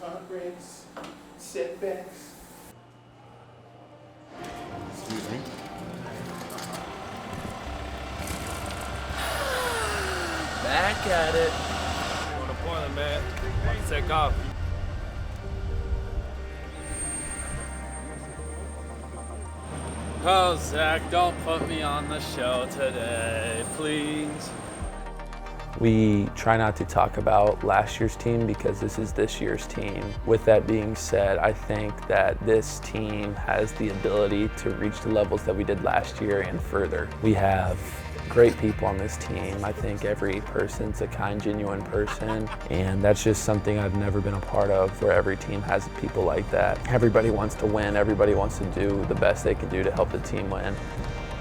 Heartbreaks, setbacks. Excuse me. Back at it. On appointment, man. About to take off. Oh, Zach, don't put me on the show today, please. We try not to talk about last year's team because this is this year's team. With that being said, I think that this team has the ability to reach the levels that we did last year and further. We have great people on this team. I think every person's a kind, genuine person, and that's just something I've never been a part of, where every team has people like that. Everybody wants to win, everybody wants to do the best they can do to help the team win.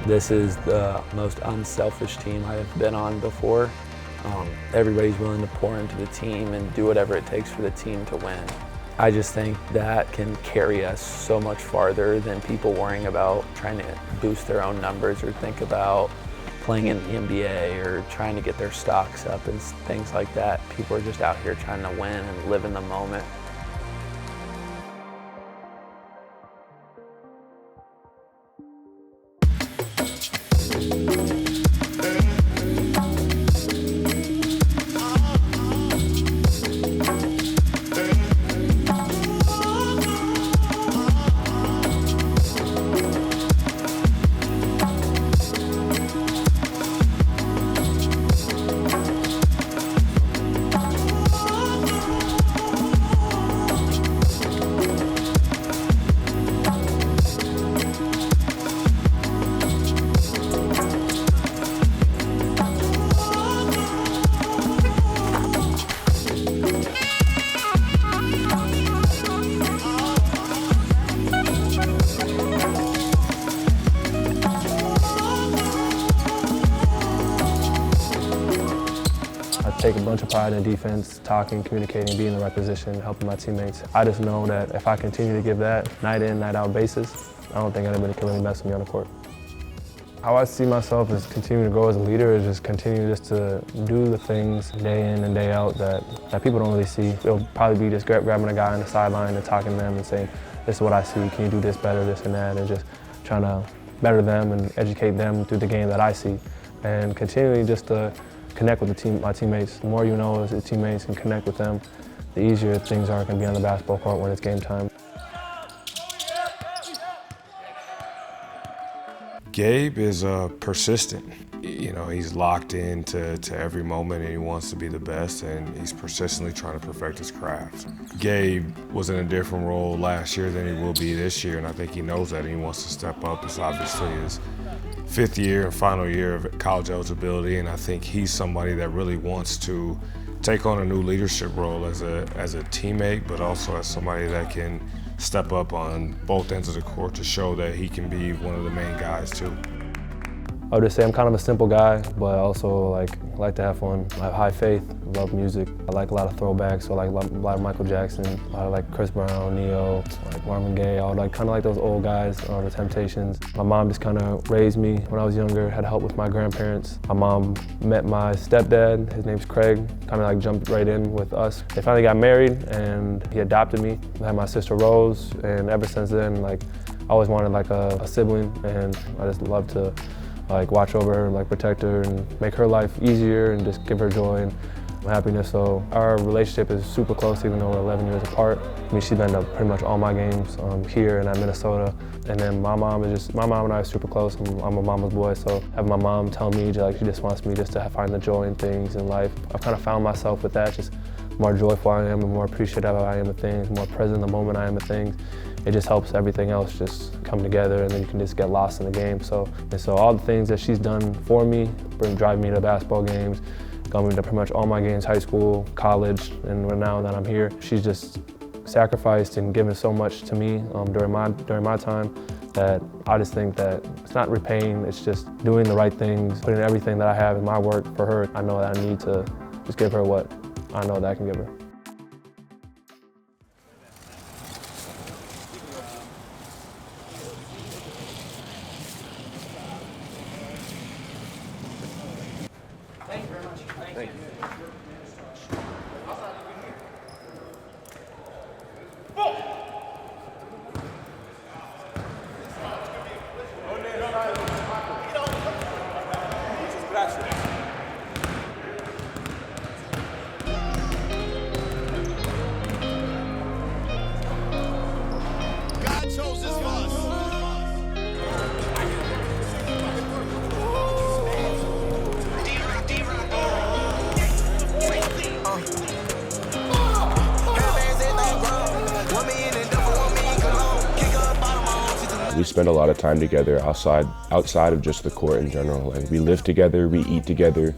This is the most unselfish team I have been on before. Everybody's willing to pour into the team and do whatever it takes for the team to win. I just think that can carry us so much farther than people worrying about trying to boost their own numbers or think about playing in the NBA or trying to get their stocks up and things like that. People are just out here trying to win and live in the moment. Take a bunch of pride in defense, talking, communicating, being in the right position, helping my teammates. I just know that if I continue to give that night in, night out basis, I don't think anybody can really mess with me on the court. How I see myself is continuing to grow as a leader is just continue just to do the things day in and day out that people don't really see. It'll probably be just grabbing a guy on the sideline and talking to them and saying, this is what I see, can you do this better, this and that, and just trying to better them and educate them through the game that I see. And continually just to connect with my teammates. The more you know as teammates and connect with them, the easier things are going to be on the basketball court when it's game time. Gabe is persistent. You know, he's locked into every moment and he wants to be the best, and he's persistently trying to perfect his craft. Gabe was in a different role last year than he will be this year, and I think he knows that and he wants to step up. It's obviously his fifth year and final year of college eligibility, and I think he's somebody that really wants to take on a new leadership role as a teammate, but also as somebody that can step up on both ends of the court to show that he can be one of the main guys too. I would just say I'm kind of a simple guy, but I also like to have fun. I have high faith, love music. I like a lot of throwbacks, so I like a lot of Michael Jackson, I like Chris Brown, Neo, like Marvin Gaye. I would kind of like those old guys, the Temptations. My mom just kind of raised me when I was younger, had help with my grandparents. My mom met my stepdad, his name's Craig, kind of jumped right in with us. They finally got married and he adopted me. I had my sister Rose, and ever since then, I always wanted a sibling, and I just love to watch over her, protect her, and make her life easier, and just give her joy and happiness. So our relationship is super close, even though we're 11 years apart. I mean, she's been to pretty much all my games here and at Minnesota. And then my mom and I are super close. I'm a mama's boy, so having my mom tell me she just wants me just to find the joy in things in life. I've kind of found myself with that. Just more joyful I am, the more appreciative I am of things, the more present in the moment I am of things. It just helps everything else just come together, and then you can just get lost in the game. So all the things that she's done for me, driving me to basketball games, going to pretty much all my games, high school, college, and now that I'm here, she's just sacrificed and given so much to me during my time that I just think that it's not repaying, it's just doing the right things, putting everything that I have in my work for her. I know that I need to just give her what I know that I can give her. Thank you. We spend a lot of time together outside of just the court in general. Like, we live together, we eat together,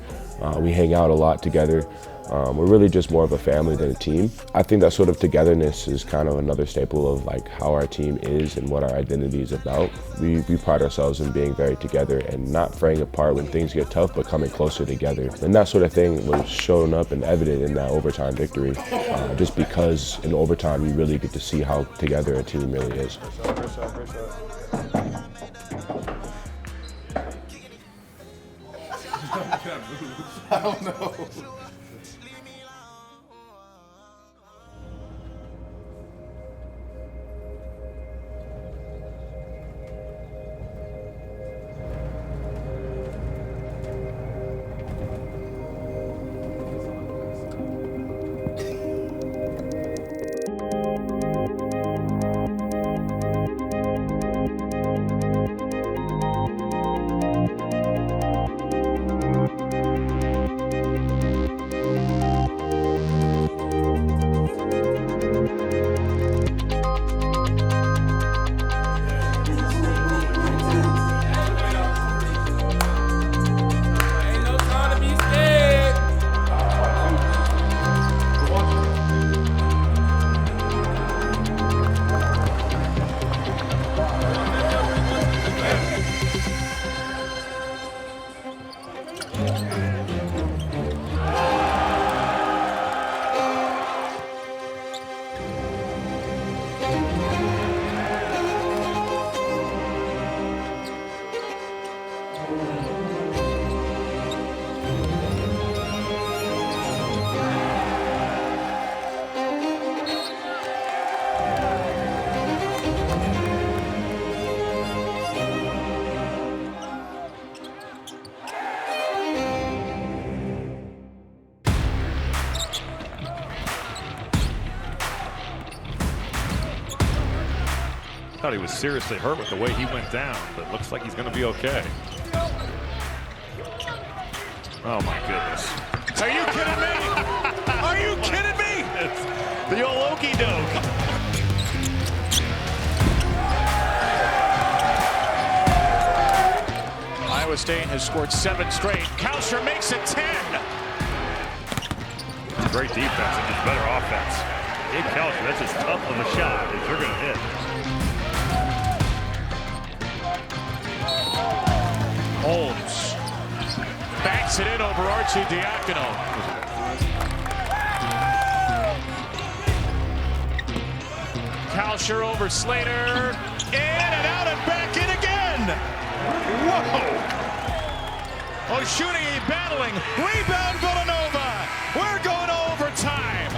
we hang out a lot together. We're really just more of a family than a team. I think that sort of togetherness is kind of another staple of like how our team is and what our identity is about. We pride ourselves in being very together and not fraying apart when things get tough, but coming closer together. And that sort of thing was shown up and evident in that overtime victory, just because in overtime you really get to see how together a team really is. I don't know. Thought he was seriously hurt with the way he went down, but looks like he's going to be okay. Oh my goodness. Are you kidding me? Are you kidding me? It's the old okey doke. Iowa State has scored 7 straight. Kalsher makes it 10. Great defense and just better offense. Hey, Kalsher, that's as tough of a shot as you're going to hit. Holmes backs it in over Archie Diacono. Kalsher over Slater. In and out and back in again. Whoa! Oshuni battling. Rebound Villanova. We're going to overtime.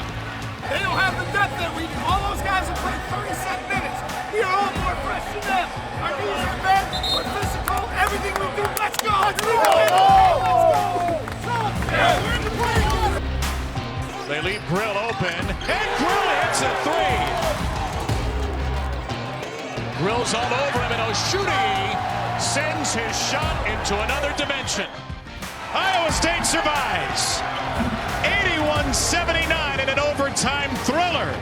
They don't have the depth that we do. All those guys have played 37 minutes. We are all more fresh than them. Our knees are bent. We're physical. Everything we do. Let's go. Let's go. We're in the play. They leave Grill open. And Grill hits a 3. Grill's all over him, and Oshuni sends his shot into another dimension. Iowa State survives. 81-79 in an overtime thriller.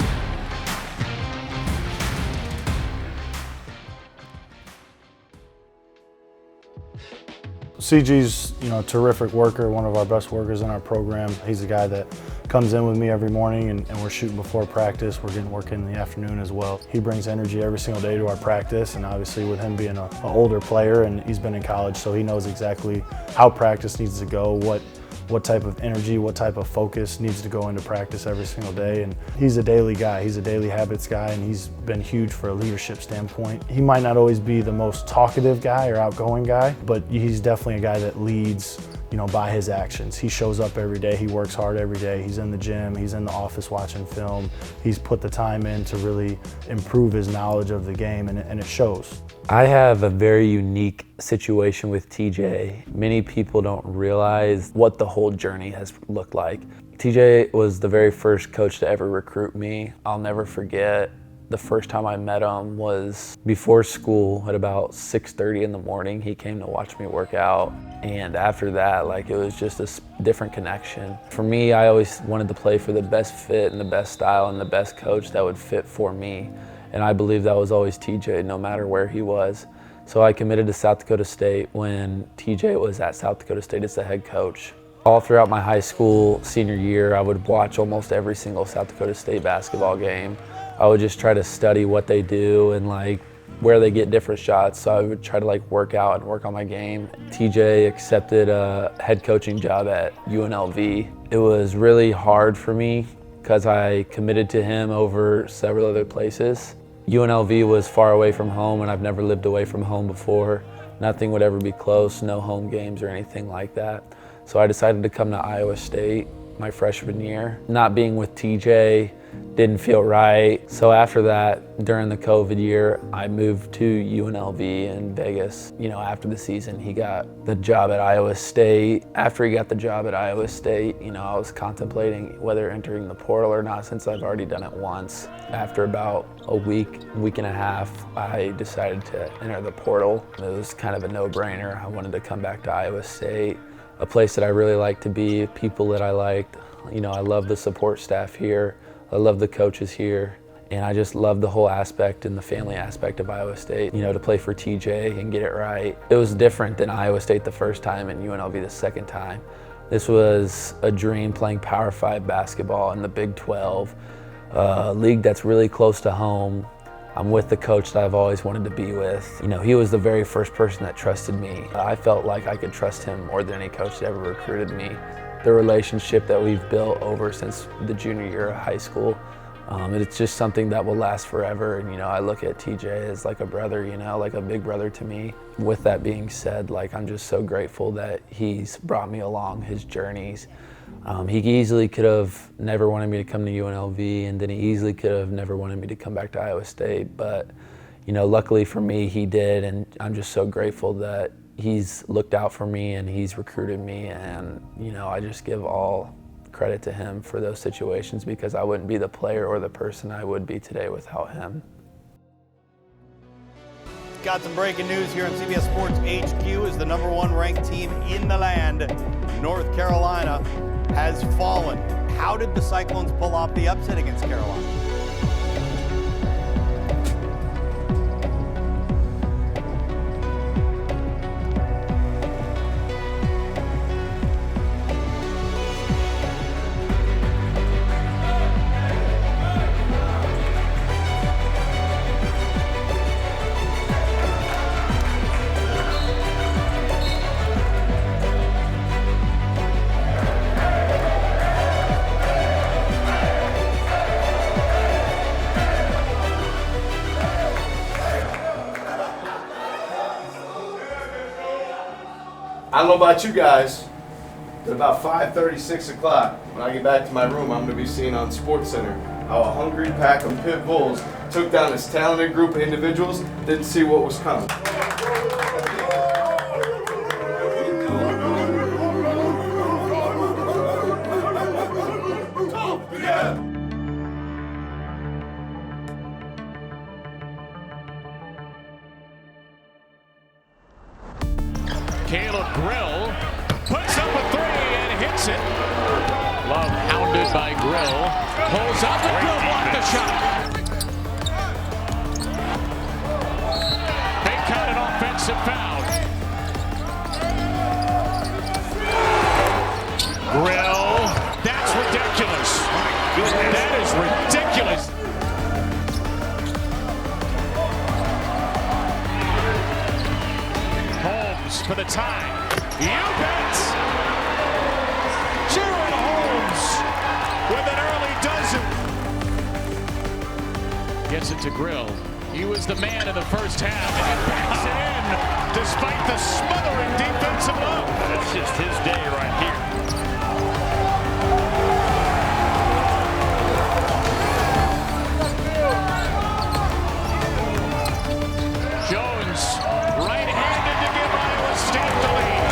CG's, terrific worker, one of our best workers in our program. He's a guy that comes in with me every morning and we're shooting before practice. We're getting work in the afternoon as well. He brings energy every single day to our practice, and obviously with him being an older player and he's been in college, so he knows exactly how practice needs to go, what type of energy, what type of focus needs to go into practice every single day. And he's a daily guy, he's a daily habits guy, and he's been huge for a leadership standpoint. He might not always be the most talkative guy or outgoing guy, but he's definitely a guy that leads by his actions. He shows up every day, he works hard every day, he's in the gym, he's in the office watching film, he's put the time in to really improve his knowledge of the game, and it shows. I have a very unique situation with TJ. Many people don't realize what the whole journey has looked like. TJ was the very first coach to ever recruit me. I'll never forget the first time I met him was before school at about 6:30 in the morning. He came to watch me work out. And after that, it was just a different connection. For me, I always wanted to play for the best fit and the best style and the best coach that would fit for me. And I believe that was always TJ, no matter where he was. So I committed to South Dakota State when TJ was at South Dakota State as the head coach. All throughout my high school senior year, I would watch almost every single South Dakota State basketball game. I would just try to study what they do and where they get different shots. So I would try to work out and work on my game. TJ accepted a head coaching job at UNLV. It was really hard for me because I committed to him over several other places. UNLV was far away from home, and I've never lived away from home before. Nothing would ever be close, no home games or anything like that. So I decided to come to Iowa State my freshman year. Not being with TJ didn't feel right. So after that, during the COVID year, I moved to UNLV in Vegas. After the season, he got the job at Iowa State. After he got the job at Iowa State, I was contemplating whether entering the portal or not, since I've already done it once. After about a week and a half, I decided to enter the portal. It was kind of a no-brainer. I wanted to come back to Iowa State, a place that I really liked to be, people that I liked. I love the support staff here. I love the coaches here, and I just love the whole aspect and the family aspect of Iowa State. To play for TJ and get it right. It was different than Iowa State the first time and UNLV the second time. This was a dream, playing Power 5 basketball in the Big 12, a league that's really close to home. I'm with the coach that I've always wanted to be with. He was the very first person that trusted me. I felt like I could trust him more than any coach that ever recruited me. The relationship that we've built over since the junior year of high school, it's just something that will last forever. And I look at TJ as like a brother, like a big brother to me. With that being said, I'm just so grateful that he's brought me along his journeys. He easily could have never wanted me to come to UNLV, and then he easily could have never wanted me to come back to Iowa State. But, luckily for me, he did, and I'm just so grateful that he's looked out for me and he's recruited me, and I just give all credit to him for those situations, because I wouldn't be the player or the person I would be today without him. Got some breaking news here on CBS Sports HQ. Is the #1 ranked team in the land, North Carolina, has fallen. How did the Cyclones pull off the upset against Carolina? I don't know about you guys, but about 5:30, 6 o'clock, when I get back to my room, I'm going to be seeing on SportsCenter how a hungry pack of pit bulls took down this talented group of individuals, didn't see what was coming. Caleb Grill puts up a three and hits it. Love hounded by Grill. Pulls up and Grill blocked the shot. They count an offensive foul. Grill. That's ridiculous. That is ridiculous. For the tie. You bet. Jaron Holmes with an early dozen. Gets it to Grill. He was the man in the first half, and he backs it in despite the smothering defense some love. That's just his day right here. Jones, right-handed to give Iowa State the lead.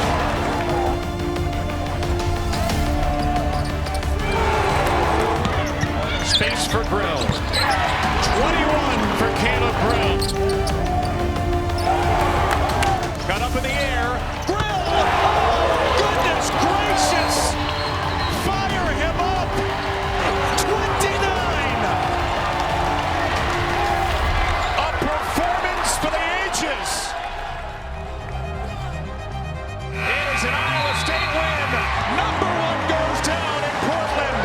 Space for Grill. 21 for Caleb Grill. Got up in the air. Grill! Oh, goodness gracious! Fire him up! 29! A performance for the ages. It is an Iowa State win. Number 1 goes down in Portland.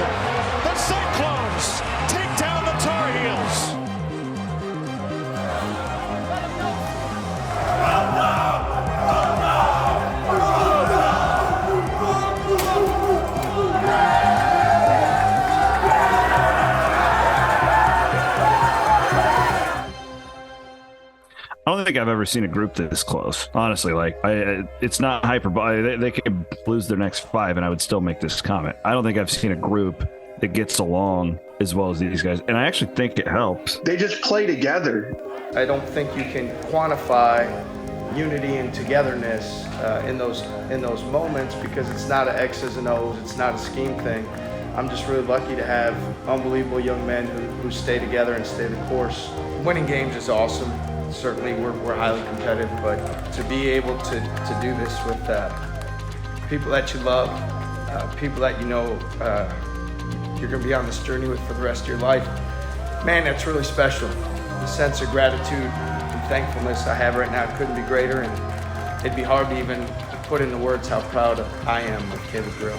The Cyclones take down the Tar Heels. I don't think I've ever seen a group this close. Honestly, it's not hyperbole. They could lose their next 5, and I would still make this comment. I don't think I've seen a group that gets along as well as these guys, and I actually think it helps. They just play together. I don't think you can quantify unity and togetherness in those moments because it's not an X's and O's. It's not a scheme thing. I'm just really lucky to have unbelievable young men who stay together and stay the course. Winning games is awesome. Certainly we're highly competitive, but to be able to do this with people that you love, people that you know you're going to be on this journey with for the rest of your life, man, that's really special. The sense of gratitude and thankfulness I have right now couldn't be greater, and it'd be hard to even put into words how proud I am of Caleb Grill.